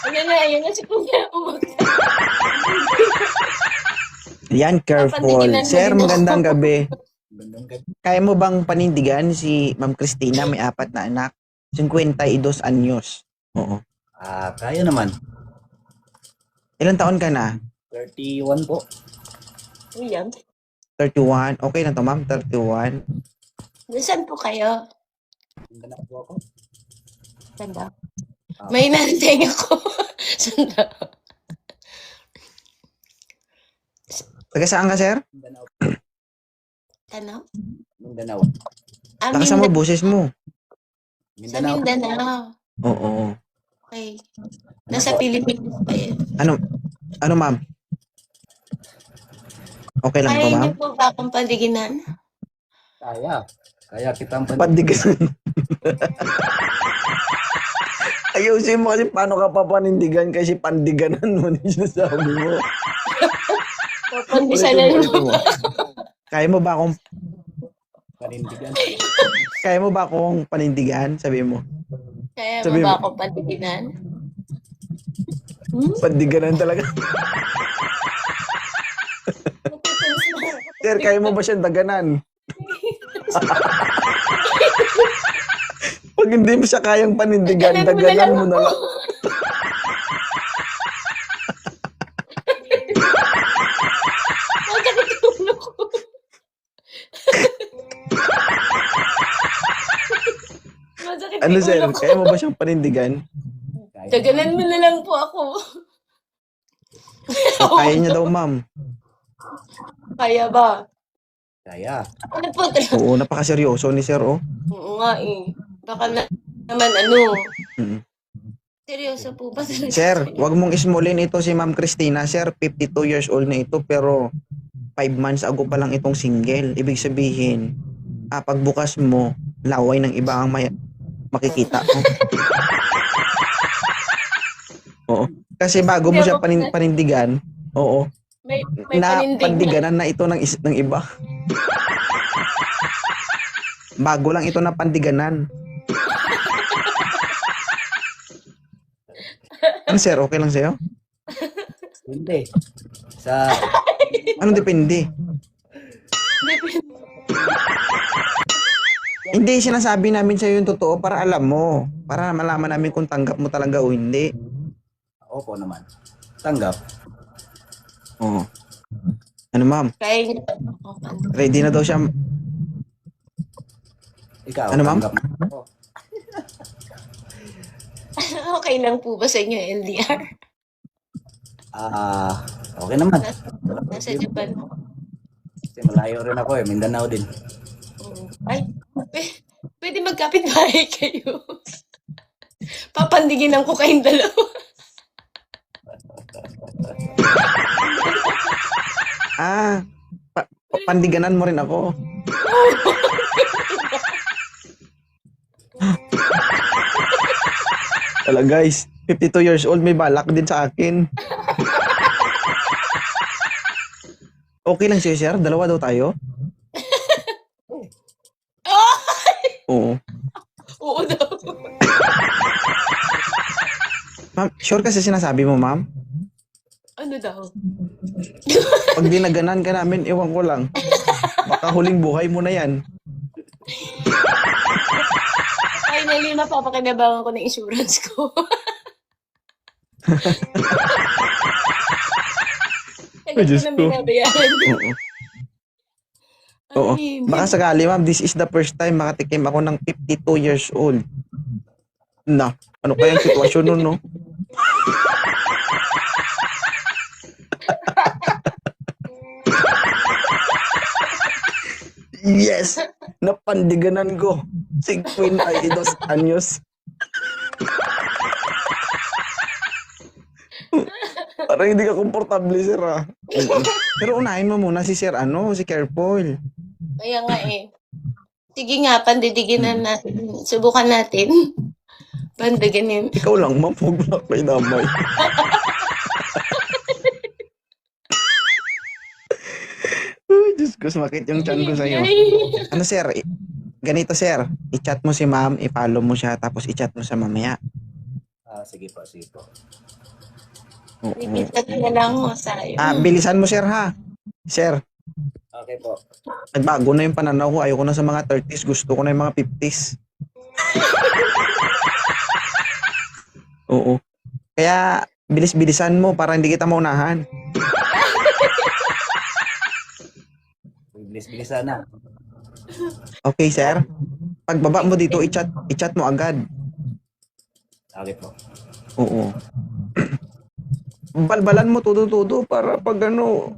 Ayun na si Kuya. Yan, careful. Papandiginan mo Sir, din ako. magandang gabi. Gandang gabi. Kaya mo bang panindigan si Ma'am Christina, may 4 na anak? 52 anyos. Oo. Kaya naman. Ilang taon ka na? 31 po. Yan. 31. Okay na to, ma'am. 31. Saan po kayo? Ganda po ako. Sanda. May nanteng ako. Sanda. Taga saan ka, sir? Mindanao. Tanong? Mindanao. Lakasan mo, boses mo. Sa Mindanao. Mindanao. Oo. Okay. Nasa Pilipinas pa yun. Ano, ma'am? Okay lang to, Kaya ma'am? niyo po ba akong pandiginan? Kaya. Kaya kitang Pandigan. Ayusin mo kasi paano ka papanindigan kasi pandiganan mo yung sinasabi mo. Pandisalan Ulitin mo. mo. Kaya mo ba akong panindigan. panindigan? Sabi mo. Kaya Sabi mo ba mo. akong pandiginan? Pandiganan talaga. Sir, kaya mo ba siyang daganan? Pag hindi mo siya kayang panindigan, daganan mo na lang. Masakit yung ulo ko. Masakit Ano, yung sir? ulo ko. Kaya mo ba siyang panindigan? Kaya. Daganan mo na lang po ako. O, kaya niya daw, ma'am. Kaya ba? Kaya. Ano po? Oo, napakaseryoso ni sir, oh. Oo nga eh. Baka naman ano. Mm. Seryoso po ba? Sir, wag mong ismulin ito si Ma'am Christina, sir. 52 years old na ito, pero 5 months ago pa lang itong single. Ibig sabihin, pagbukas mo, laway ng iba ang makikita mo. Oo. Kasi bago mo siya panindigan, oo, May na panindig na. pandiganan na ito ng iba. Bago lang ito na pandiganan. Ano, sir? Okay lang sa'yo? Hindi. Sa Anong depende? Hindi, sinasabi namin sa'yo yung totoo para alam mo. Para malaman namin kung tanggap mo talaga o hindi. opo naman. Tanggap. Oo. Ano, ma'am? Kaya niyo. Ready na daw siya. Ikaw, Ano, ma'am? tanggap mo. Okay lang po ba sa inyo LDR? Okay naman. Nasa Japan. Kasi malayo rin ako Mindanao din. Ay, pwede magkapit-bahay kayo. Papandiginan ko kayong dalawa. Pandiganan mo rin ako. Wala, guys. 52 years old, may balak din sa akin. Okay lang siya, sir? Dalawa daw tayo? Oo. Oo daw. Ma'am, sure kasi sinasabi mo, ma'am? Ano daw? Pag dinaganan ka namin, ewan ko lang. Baka huling buhay mo na yan. Finally, mapapakinabangan ko ng insurance ko. Kaya Diyos ko na ko. binabayaran. Oo. Oo. Ay, Baka sakali, ma'am, this is the first time makatikim ako ng 52 years old. Na, ano kayang sitwasyon nun, no? Yes! Napandiganan ko. 52 anyos. Parang hindi ka komportable, sir, ah. Pero unahin mo muna si sir, si Careful. Kaya nga eh. Sige nga, pandidiginan natin. Subukan natin. Pandiginin. Ikaw lang, ma'am, huwag mo na kayo damay. Ay, Diyos ko, sumakit yung tiyan ko sa'yo. Ano, sir? Ganito, sir. I-chat mo si ma'am, i-follow mo siya, tapos i-chat mo siya mamaya. Sige po, sige po. Oo. Repeat ka na lang mo sa'yo. Bilisan mo, sir, ha? Sir, Okay po. nagbago na yung pananaw ko. Ayoko na sa mga 30s. Gusto ko na yung mga 50s. Oo. Kaya, bilis-bilisan mo para hindi kita maunahan. Bilis-bilisan na. Okay, sir? Pagbaba mo dito, i-chat mo agad. Okay po. Oo. Balbalan mo todo-todo para pag ano,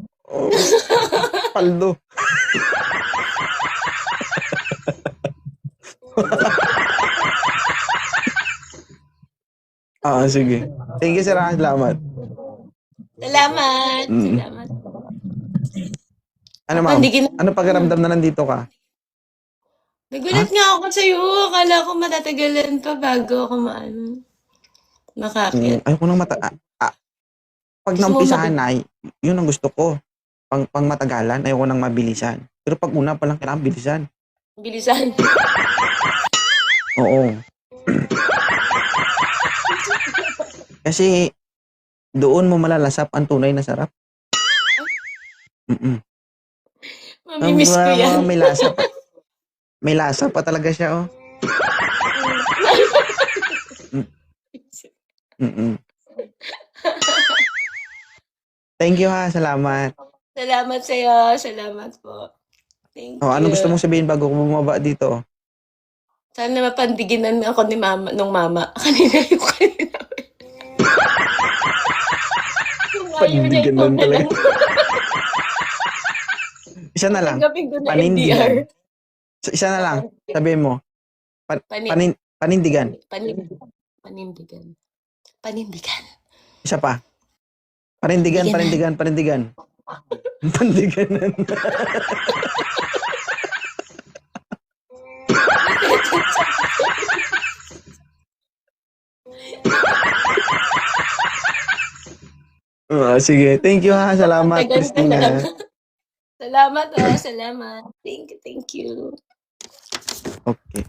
paldo. Sige. Thank you, sir. Salamat. Salamat. Mm. Salamat. Ano, ma'am? Pandigin- Ano pakiramdam na nandito ka? Nagulat nga ako sa'yo. Akala ko matatagalan pa bago ako makakit. Ayoko nang pag Gusto mo naumpisahan na, yun ang gusto ko. Pang matagalan, ayoko nang mabilisan. Pero pag una pa lang, kailangan bilisan. Bilisan. Oo. Kasi, doon mo malalasap ang tunay na sarap. Mamimiss ko yan. May lasa pa. May lasa pa talaga siya, oh. Thank you, ha. Salamat. Salamat sa'yo. Salamat po. Thank you. Ano gusto mong sabihin bago ko bumaba dito? Sana mapandiginan ako ni mama, nung mama. Kanina yung kanina. Kung ayaw niya, Pandiginan ikaw talaga. lang. Isa na lang. Tanggapin ko na Panindigan. NDR. Isa na lang. Sabihin mo. Panindigan. Panindigan. Panindigan. Isa pa. Panindigan. Pandiganan. Sige. Thank you, ha. Salamat, Tagal ka Christina. lang. Salamat. Salamat. Thank you. Okay.